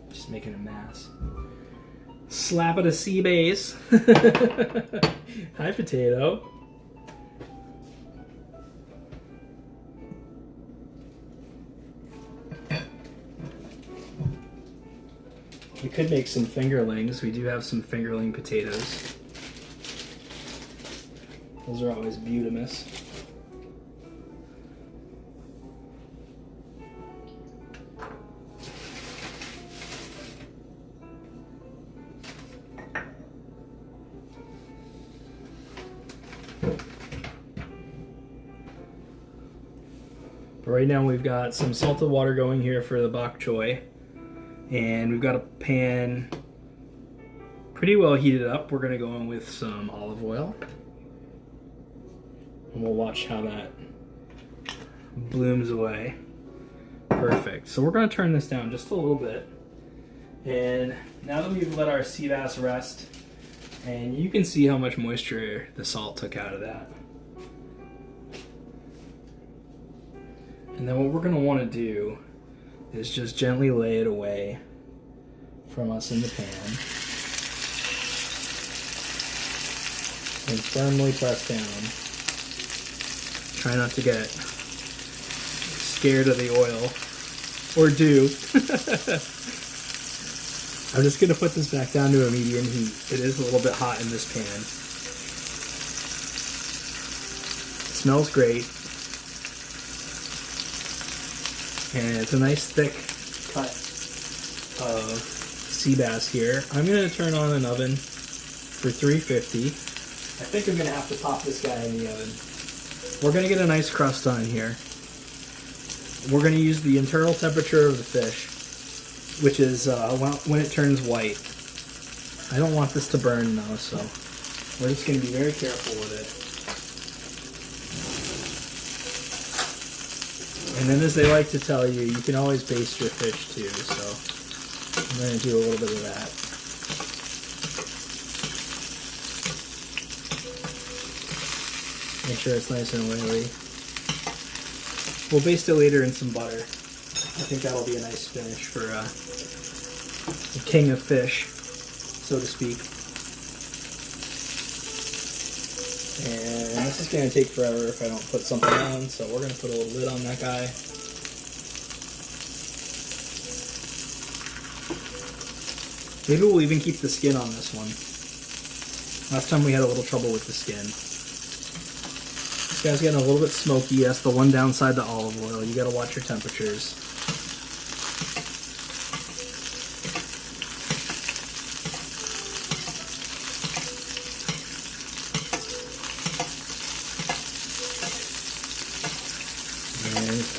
Just making a mass. Slap it a sea bass. Hi, potato. We could make some fingerlings. We do have some fingerling potatoes. Those are always beautimous. But right now we've got some salted water going here for the bok choy. And we've got a pan pretty well heated up. We're going to go in with some olive oil. And we'll watch how that blooms away. Perfect. So we're going to turn this down just a little bit. And now that we've let our sea bass rest, and you can see how much moisture the salt took out of that. And then what we're going to want to do is just gently lay it away from us in the pan and firmly press down. Try not to get scared of the oil, or do. I'm just going to put this back down to a medium heat. It is a little bit hot in this pan. It smells great. And it's a nice thick cut of sea bass here. I'm going to turn on an oven for 350. I think I'm going to have to pop this guy in the oven. We're going to get a nice crust on here. We're going to use the internal temperature of the fish, which is when it turns white. I don't want this to burn though, so we're just going to be very careful with it. And then, as they like to tell you, you can always baste your fish too, so I'm going to do a little bit of that. Make sure it's nice and oily. We'll baste it later in some butter. I think that'll be a nice finish for the king of fish, so to speak. And this is going to take forever if I don't put something on, so we're going to put a little lid on that guy. Maybe we'll even keep the skin on this one. Last time we had a little trouble with the skin. This guy's getting a little bit smoky. That's the one downside to olive oil. You got to watch your temperatures.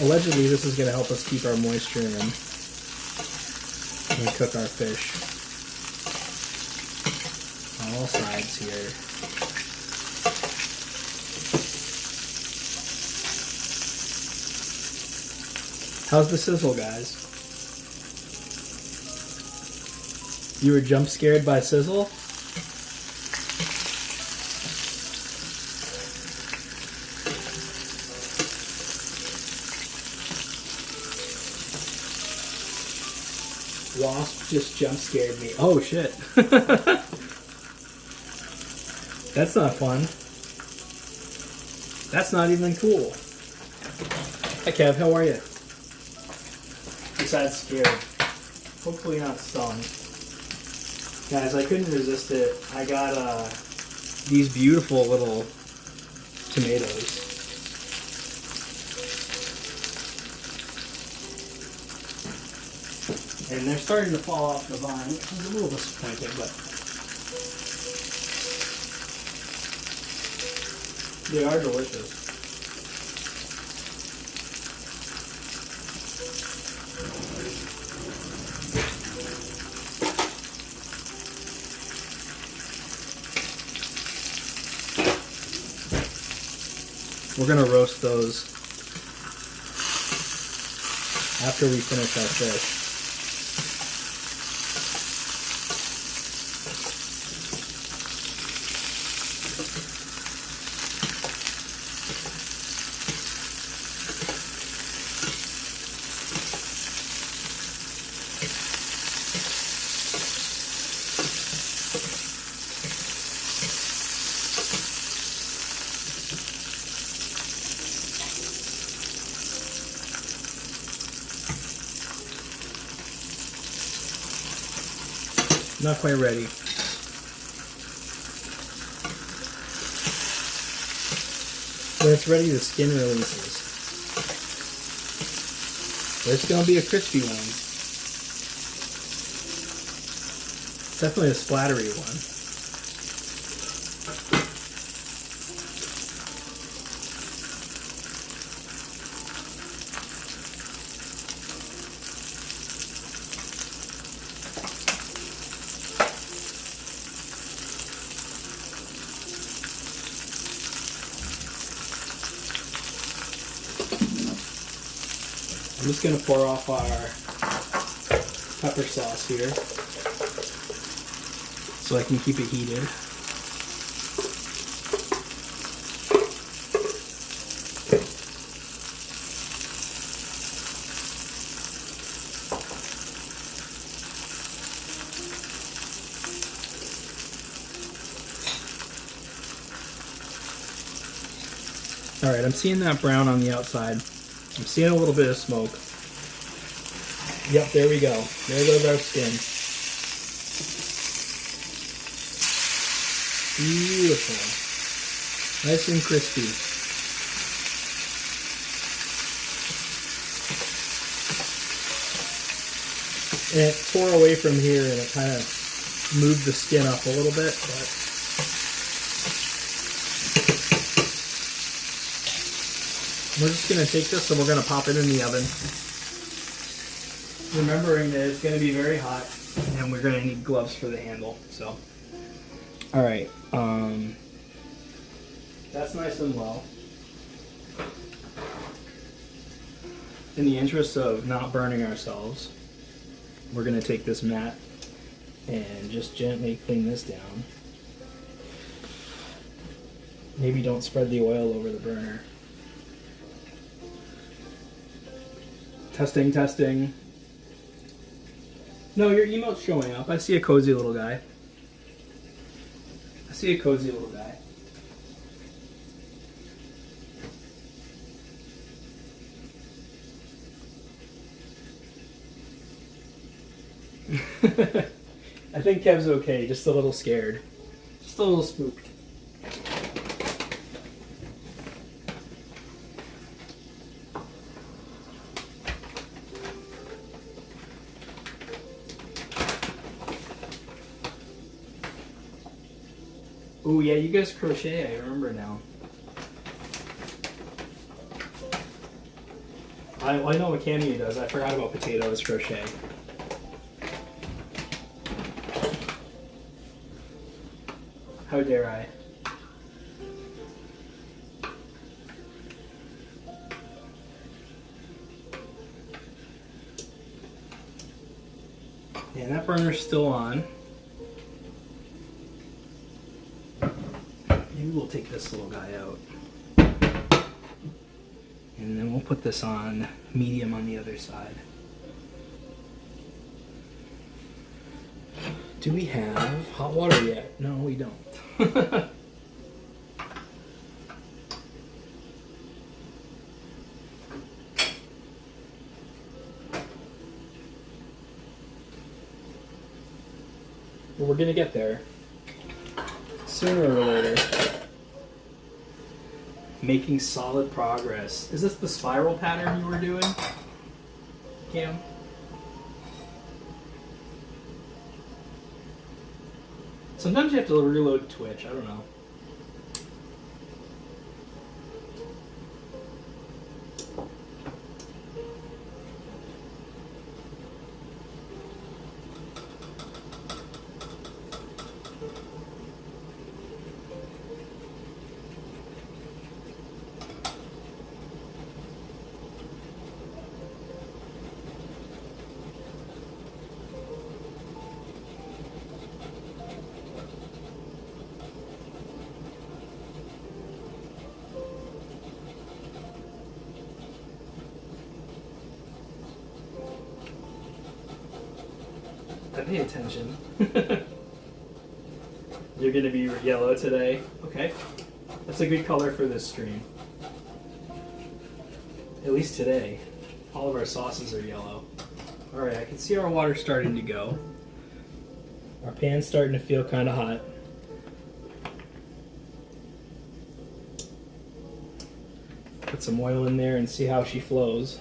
Allegedly, this is going to help us keep our moisture in and cook our fish on all sides here. How's the sizzle, guys? You were jump scared by sizzle? Wasp just jump scared me. Oh shit. That's not fun. That's not even cool. Hi Kev, how are you? Besides scared. Hopefully not stung. Guys, I couldn't resist it. I got these beautiful little tomatoes. And they're starting to fall off the vine, which is a little disappointing, but they are delicious. We're going to roast those after we finish our fish. Not quite ready. When it's ready, the skin releases. There's going to be a crispy one. Definitely a splattery one. I'm just going to pour off our pepper sauce here so I can keep it heated. Alright, I'm seeing that brown on the outside. I'm seeing a little bit of smoke. Yep, there we go. There goes our skin. Beautiful. Nice and crispy. And it tore away from here and it kind of moved the skin up a little bit, but we're just going to take this and we're going to pop it in the oven. Remembering that it's going to be very hot and we're going to need gloves for the handle. So, alright, that's nice and low. In the interest of not burning ourselves, we're going to take this mat and just gently clean this down. Maybe don't spread the oil over the burner. Testing, testing. No, your emote's showing up. I see a cozy little guy. I see a cozy little guy. I think Kev's okay, just a little scared. Just a little spooked. Oh yeah, you guys crochet, I remember now. I know what Cammy does. I forgot about potatoes crochet. How dare I? And that burner's still on. Maybe we'll take this little guy out. And then we'll put this on medium on the other side. Do we have hot water yet? No, we don't. But we're gonna get there. Sooner or later. Making solid progress. Is this the spiral pattern you were doing, Cam? Sometimes you have to reload Twitch. I don't know. I pay attention. You're gonna be yellow today. Okay. That's a good color for this stream. At least today. All of our sauces are yellow. Alright, I can see our water starting to go. Our pan's starting to feel kind of hot. Put some oil in there and see how she flows.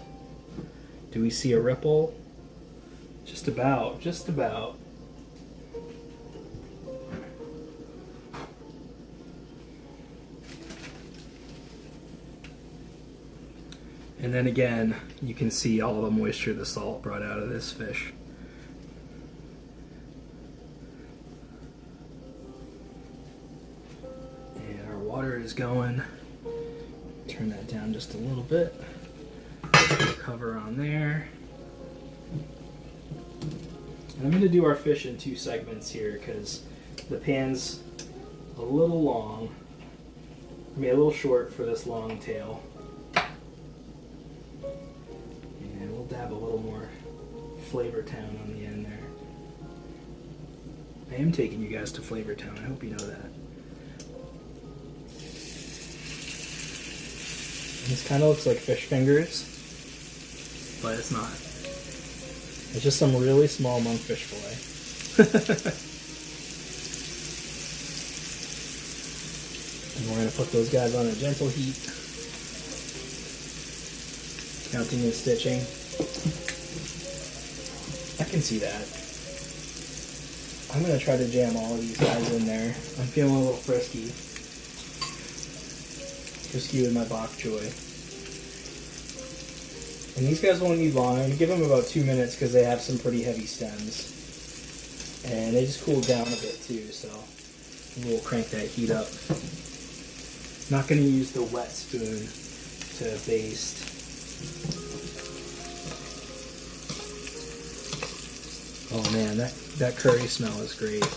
Do we see a ripple? Just about, just about. And then again, you can see all the moisture the salt brought out of this fish. And our water is going. Turn that down just a little bit. Cover on there. And I'm going to do our fish in 2 segments here because the pan's a little long. I mean, a little short for this long tail. And we'll dab a little more Flavor Town on the end there. I am taking you guys to Flavor Town. I hope you know that. This kind of looks like fish fingers, but it's not. It's just some really small monkfish fillet. And we're going to put those guys on a gentle heat. Counting and stitching. I can see that. I'm going to try to jam all of these guys in there. I'm feeling a little frisky. Frisky with my bok choy. And these guys won't need long. I'm going to give them about 2 minutes because they have some pretty heavy stems. And they just cooled down a bit too, so we'll crank that heat up. Not going to use the wet spoon to baste. Oh man, that curry smell is great.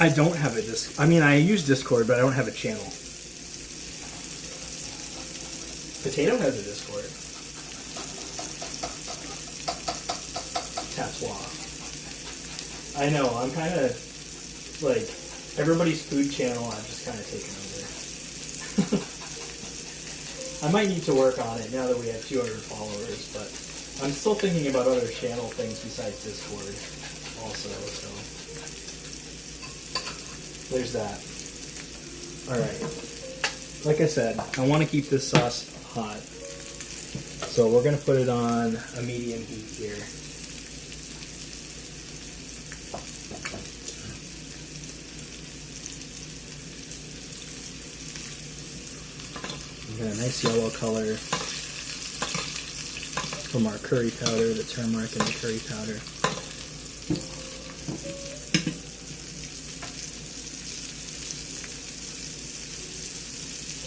I don't have a Discord. I mean, I use Discord, but I don't have a channel. Potato has a Discord. Patois. I know, I'm kind of like everybody's food channel. I've just kind of taken over. I might need to work on it now that we have 200 followers, but I'm still thinking about other channel things besides Discord also, so. There's that. Alright. Like I said, I want to keep this sauce hot. So we're going to put it on a medium heat here. We got a nice yellow color from our curry powder, the turmeric and the curry powder.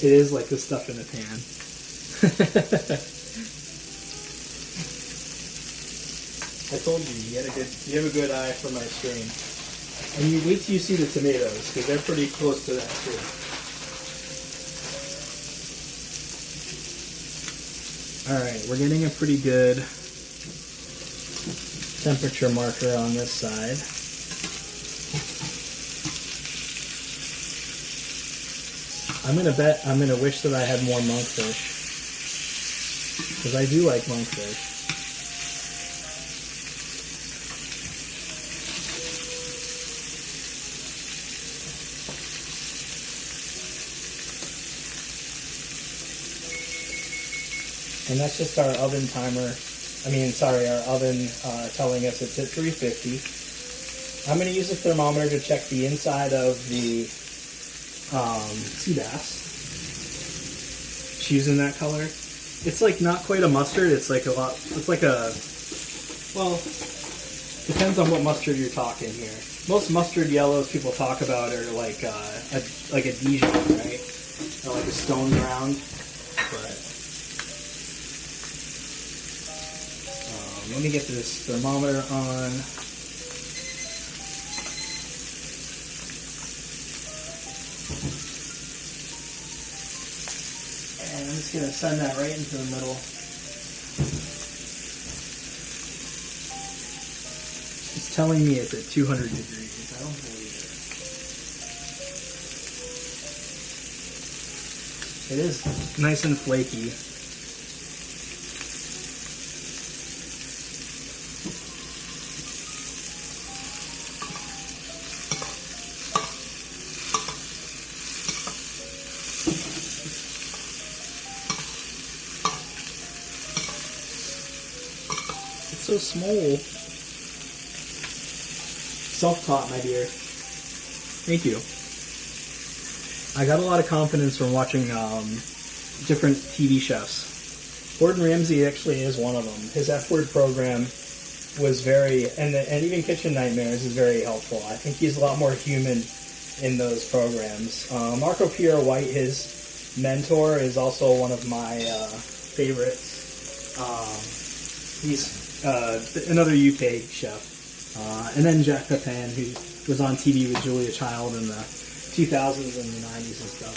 It is like the stuff in a pan. I told you, you have a good eye for my stream. And you wait till you see the tomatoes, because they're pretty close to that too. Alright, we're getting a pretty good temperature marker on this side. I'm gonna wish that I had more monkfish, because I do like monkfish. And that's just our oven timer. Our oven telling us it's at 350. I'm gonna use a thermometer to check the inside of the sea bass. She's in that color. It's like not quite a mustard. It's like well, depends on what mustard you're talking here. Most mustard yellows people talk about are like a Dijon, right? Or like a stone ground. But let me get this thermometer on. And I'm just going to send that right into the middle. It's telling me it's at 200 degrees. I don't believe It is nice and flaky. It's so small. Self-taught, my dear. Thank you. I got a lot of confidence from watching different TV chefs. Gordon Ramsay actually is one of them. His F-Word program was very, and even Kitchen Nightmares is very helpful. I think he's a lot more human in those programs. Marco Pierre White, his mentor, is also one of my favorites. He's another UK chef. And then Jack Pepin, who was on TV with Julia Child in the 2000s and the 90s and stuff.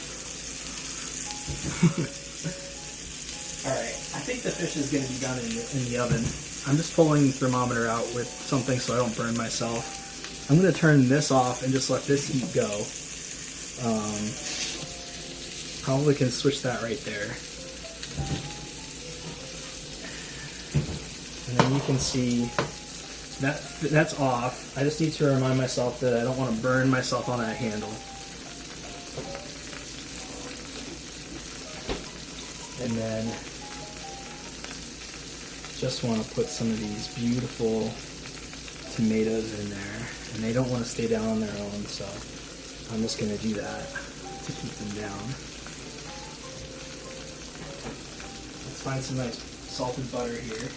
Alright, I think the fish is going to be done in the oven. I'm just pulling the thermometer out with something so I don't burn myself. I'm going to turn this off and just let this heat go. Probably can switch that right there. And then you can see that's off. I just need to remind myself that I don't want to burn myself on that handle. And then just want to put some of these beautiful tomatoes in there. And they don't want to stay down on their own, so I'm just going to do that to keep them down. Let's find some nice salted butter here.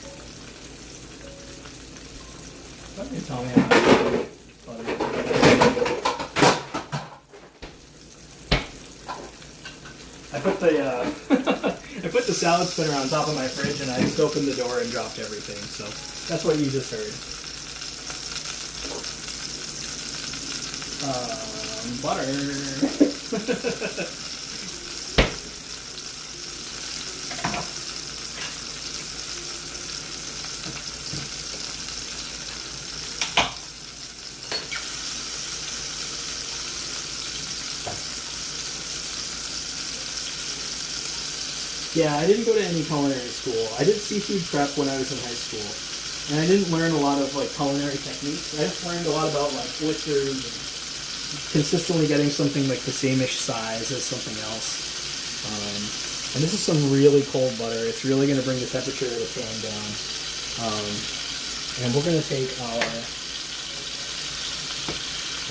Why don't you tell me how to do butter? I put the salad spinner on top of my fridge and I just opened the door and dropped everything. So that's what you just heard. Butter. Yeah, I didn't go to any culinary school. I did seafood prep when I was in high school. And I didn't learn a lot of like culinary techniques. I just learned a lot about like blitzers and consistently getting something like the same-ish size as something else. And this is some really cold butter. It's really going to bring the temperature of the pan down. And we're going to take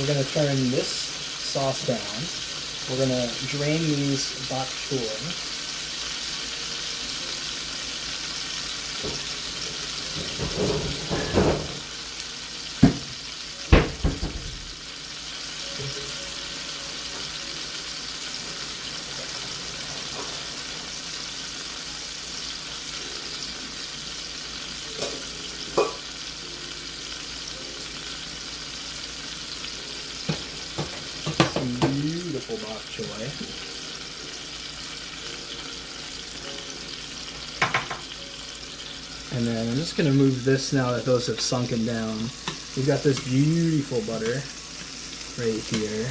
we're going to turn this sauce down. We're going to drain these bok choy. Some beautiful bok choy. And then I'm just going to move this now that those have sunken down. We've got this beautiful butter right here.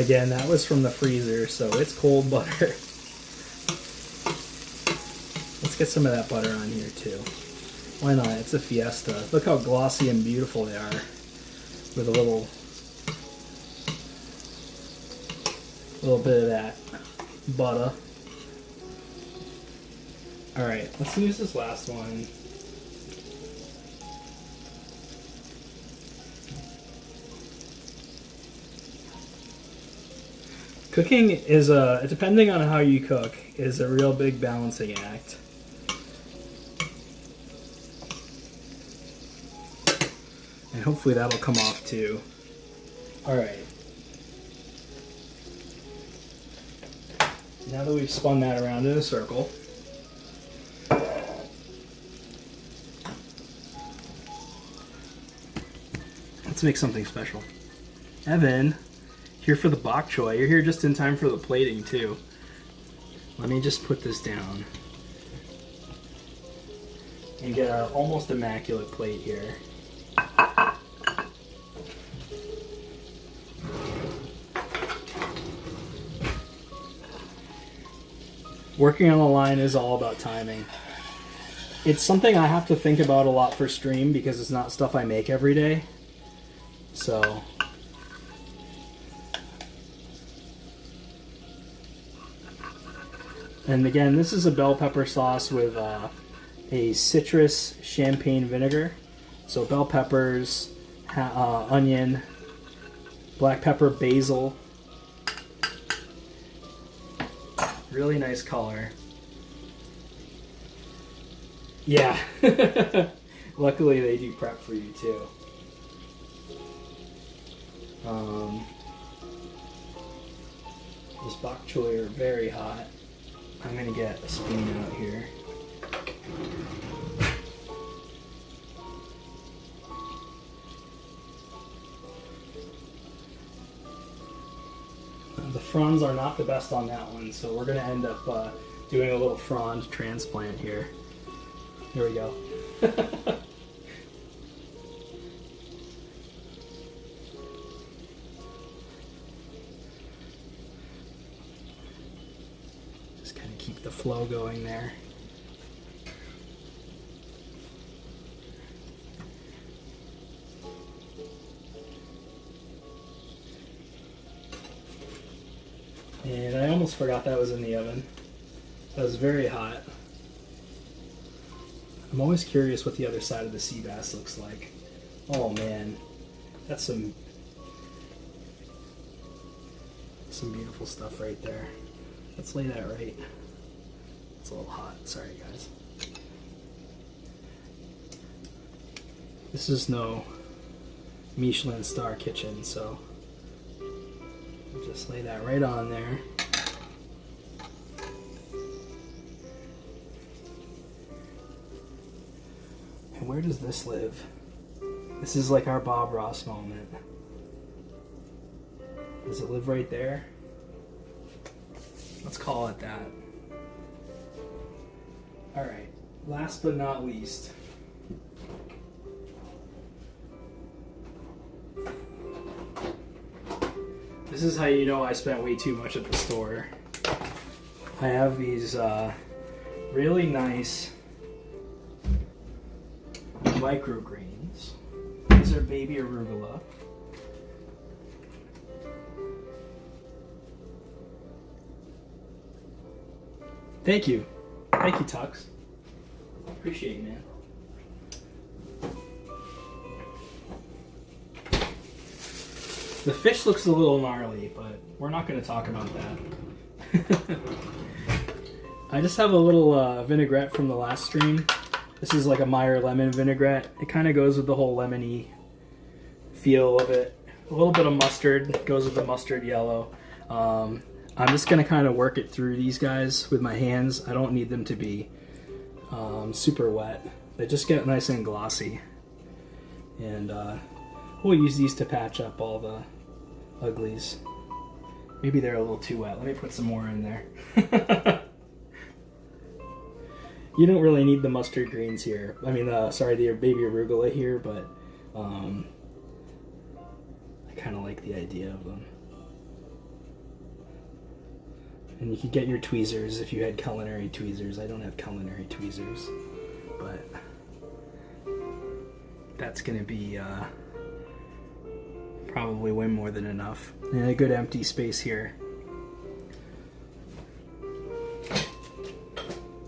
Again, that was from the freezer, so it's cold butter. Let's get some of that butter on here too. Why not? It's a fiesta. Look how glossy and beautiful they are with a little bit of that butter. Alright, let's use this last one. Cooking is depending on how you cook, is a real big balancing act. And hopefully that'll come off too. Alright. Now that we've spun that around in a circle, let's make something special. Evan, here for the bok choy. You're here just in time for the plating too. Let me just put this down and get our almost immaculate plate here. Working on the line is all about timing. It's something I have to think about a lot for stream because it's not stuff I make every day. So and again, this is a bell pepper sauce with a citrus champagne vinegar. So bell peppers, onion, black pepper, basil. Really nice color. Yeah. Luckily they do prep for you too. This bok choy are very hot. I'm gonna get a spoon out here. The fronds are not the best on that one, so we're gonna end up doing a little frond transplant here. Here we go. Just kind of keep the flow going there. And I almost forgot that was in the oven. That was very hot. I'm always curious what the other side of the sea bass looks like. Oh man, that's some beautiful stuff right there. Let's lay that right. It's a little hot, sorry guys. This is no Michelin star kitchen, so just lay that right on there. And where does this live? This is like our Bob Ross moment. Does it live right there? Let's call it that. Alright, last but not least. This is how you know I spent way too much at the store. I have these really nice microgreens. These are baby arugula. Thank you. Thank you, Tux. Appreciate it, man. The fish looks a little gnarly, but we're not going to talk about that. I just have a little vinaigrette from the last stream. This is like a Meyer lemon vinaigrette. It kind of goes with the whole lemony feel of it. A little bit of mustard goes with the mustard yellow. I'm just going to kind of work it through these guys with my hands. I don't need them to be super wet. They just get nice and glossy. And we'll use these to patch up all the uglies. Maybe they're a little too wet. Let me put some more in there. You don't really need the mustard greens here. I mean, sorry, the baby arugula here, but I kind of like the idea of them. And you could get your tweezers if you had culinary tweezers. I don't have culinary tweezers, but that's gonna be probably way more than enough. And a good empty space here.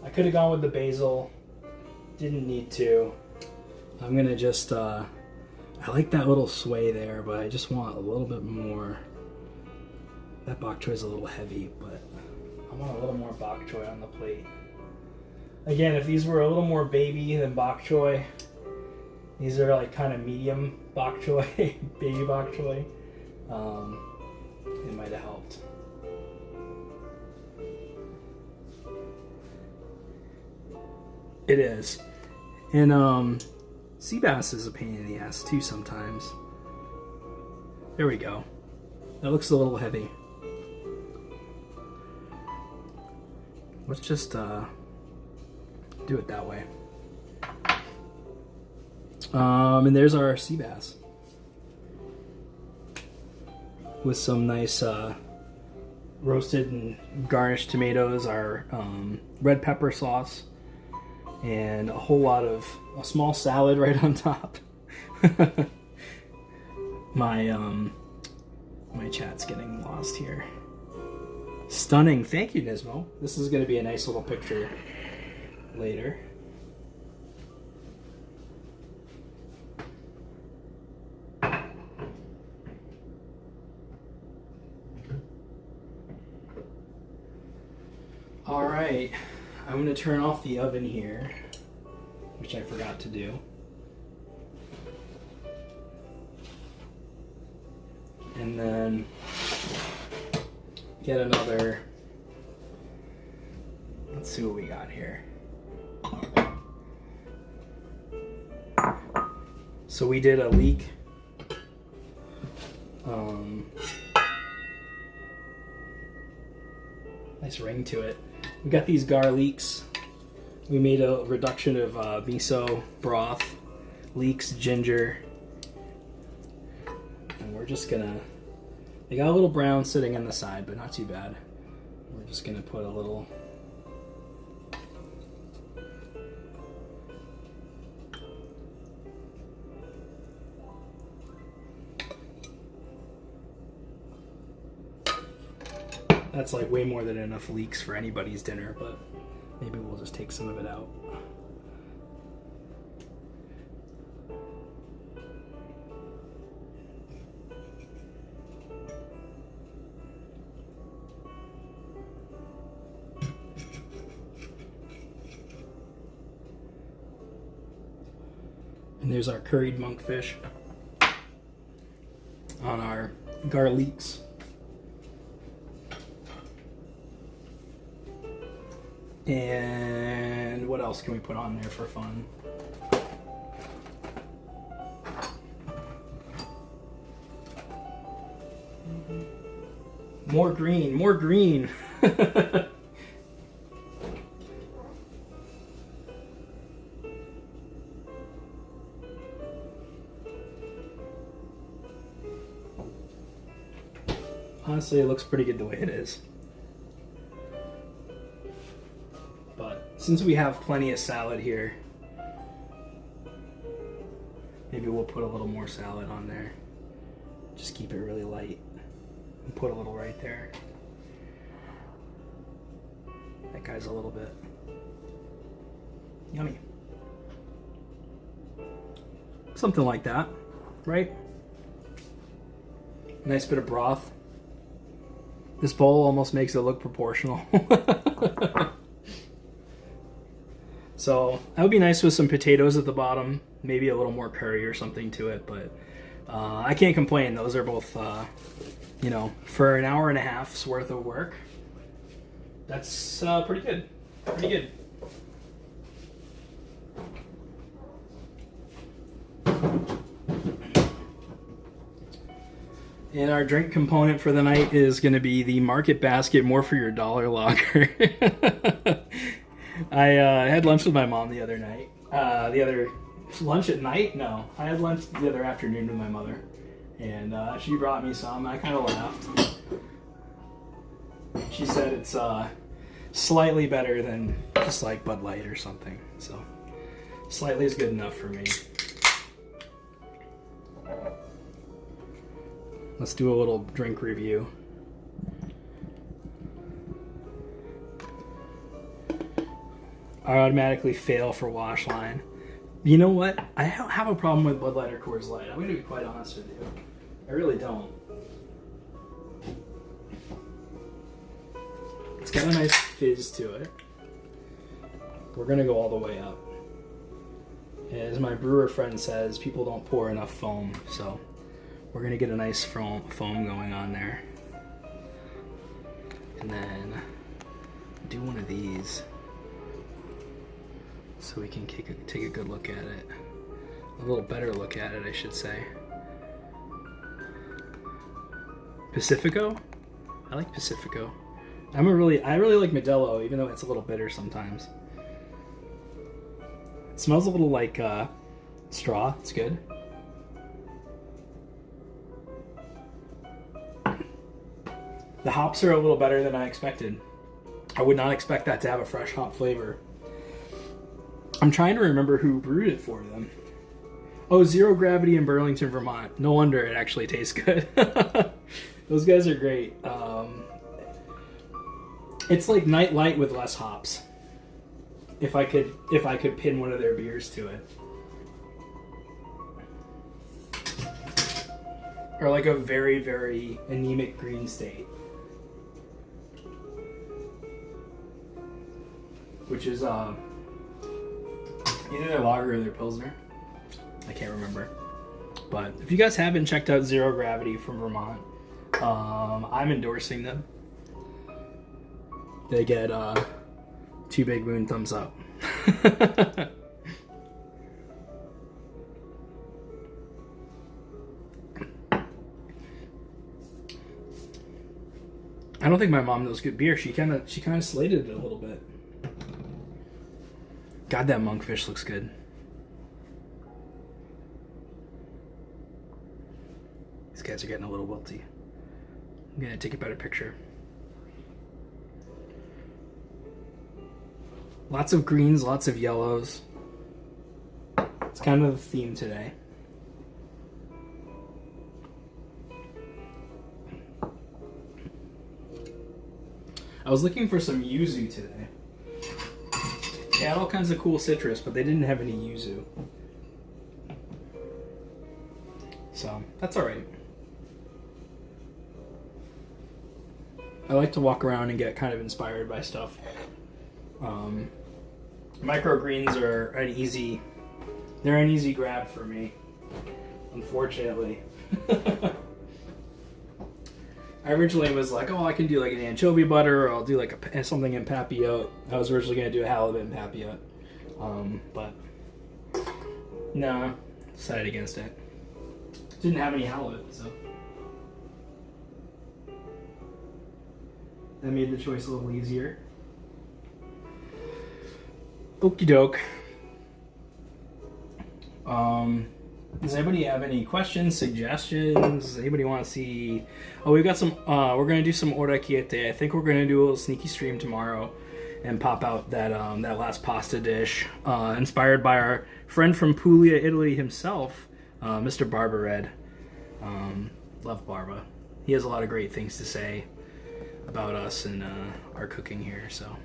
I could have gone with the basil, didn't need to. I'm gonna just, I like that little sway there, but I just want a little bit more. That bok choy is a little heavy, but I want a little more bok choy on the plate. Again, if these were a little more baby than bok choy, these are like kind of medium bok choy, baby bok choy, it might have helped. It is. And sea bass is a pain in the ass too sometimes. There we go. That looks a little heavy. Let's just do it that way. And there's our sea bass with some nice roasted and garnished tomatoes, our red pepper sauce, and a whole lot of a small salad right on top. My chat's getting lost here. Stunning. Thank you, Nismo. This is going to be a nice little picture later. All right, I'm going to turn off the oven here, which I forgot to do. And then get another, let's see what we got here. So we did a leek. Nice ring to it. We got these garlics. We made a reduction of miso broth, leeks, ginger. And we're just gonna, they got a little brown sitting on the side, but not too bad. We're just gonna put a little that's like way more than enough leeks for anybody's dinner, but maybe we'll just take some of it out. And there's our curried monkfish on our garlics. And what else can we put on there for fun? More green, more green. Honestly, it looks pretty good the way it is. But since we have plenty of salad here, maybe we'll put a little more salad on there. Just keep it really light. And put a little right there. That guy's a little bit yummy. Something like that, right? Nice bit of broth. This bowl almost makes it look proportional. So that would be nice with some potatoes at the bottom, maybe a little more curry or something to it, but I can't complain. Those are both, you know, for an hour and a half's worth of work. That's pretty good. Pretty good. And our drink component for the night is going to be the Market Basket More for Your Dollar Lager. I had lunch with my mom the other night. Lunch at night? No. I had lunch the other afternoon with my mother. And she brought me some. I kind of laughed. She said it's slightly better than just like Bud Light or something. So slightly is good enough for me. Let's do a little drink review. I automatically fail for wash line. You know what? I don't have a problem with Bud Light or Coors Light. I'm going to be quite honest with you. I really don't. It's got a nice fizz to it. We're going to go all the way up. As my brewer friend says, people don't pour enough foam, so we're going to get a nice foam going on there. And then do one of these so we can take a good look at it. A little better look at it, I should say. Pacifico? I like Pacifico. I really like Modelo, even though it's a little bitter sometimes. It smells a little like straw. It's good. The hops are a little better than I expected. I would not expect that to have a fresh hop flavor. I'm trying to remember who brewed it for them. Oh, Zero Gravity in Burlington, Vermont. No wonder it actually tastes good. Those guys are great. It's like Night Light with less hops. If I could pin one of their beers to it. Or like a very, very anemic green state. Which is either their lager or their pilsner. I can't remember. But if you guys haven't checked out Zero Gravity from Vermont, I'm endorsing them. They get 2 big moon thumbs up. I don't think my mom knows good beer. She kind of slated it a little bit. God, that monkfish looks good. These guys are getting a little wilty. I'm gonna take a better picture. Lots of greens, lots of yellows. It's kind of the theme today. I was looking for some yuzu today. They had all kinds of cool citrus, but they didn't have any yuzu. So, that's alright. I like to walk around and get kind of inspired by stuff. Microgreens are an easy grab for me, unfortunately. I originally was like, oh, I can do like an anchovy butter, or I'll do like something in papillote. I was originally going to do a halibut in papillote, but no, decided against it. Didn't have any halibut, so that made the choice a little easier. Okie doke. Does anybody have any questions, suggestions? Anybody want to see? Oh, we've got some. We're gonna do some orecchiette. I think we're gonna do a little sneaky stream tomorrow, and pop out that that last pasta dish, inspired by our friend from Puglia, Italy himself, Mr. Barbared. Love Barba. He has a lot of great things to say about us and our cooking here. So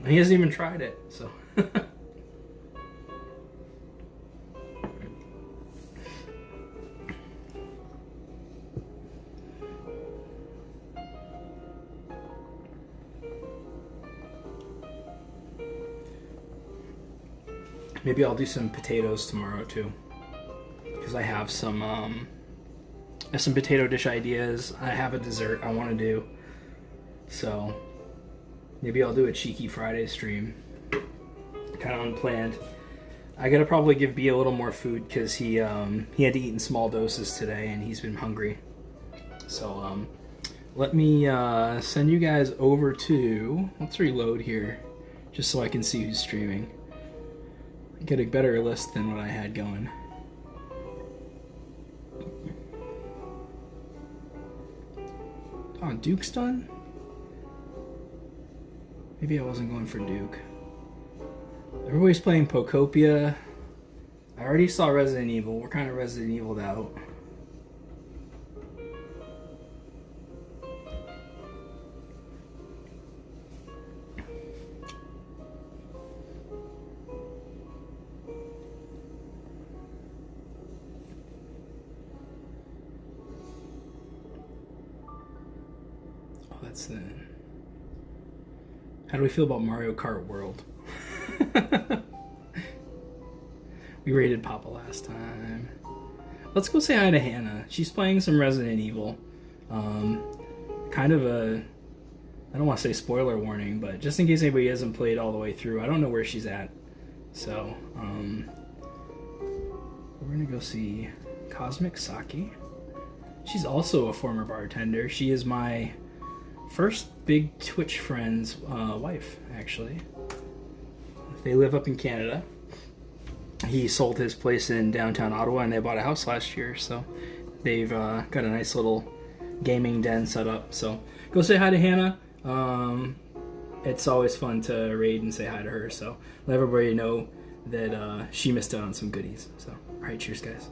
he hasn't even tried it. So. Maybe I'll do some potatoes tomorrow too, because I have some potato dish ideas. I have a dessert I want to do, so maybe I'll do a cheeky Friday stream, kind of unplanned. I gotta probably give B a little more food because he had to eat in small doses today and he's been hungry. So let me send you guys over to, let's reload here just so I can see who's streaming. Get a better list than what I had going. Oh, Duke's done? Maybe I wasn't going for Duke. Everybody's playing Pocopia. I already saw Resident Evil. We're kind of Resident Evil'd out. How do we feel about Mario Kart World? We rated Papa last time. Let's go say hi to Hannah. She's playing some Resident Evil. Kind of a, I don't want to say spoiler warning, but just in case anybody hasn't played all the way through, I don't know where she's at. So, we're gonna go see Cosmic Saki. She's also a former bartender. She is my first big Twitch friend's wife, actually. They live up in Canada. He sold his place in downtown Ottawa and they bought a house last year, so they've got a nice little gaming den set up. So go say hi to Hannah. It's always fun to raid and say hi to her. So let everybody know that she missed out on some goodies. So all right, cheers, guys.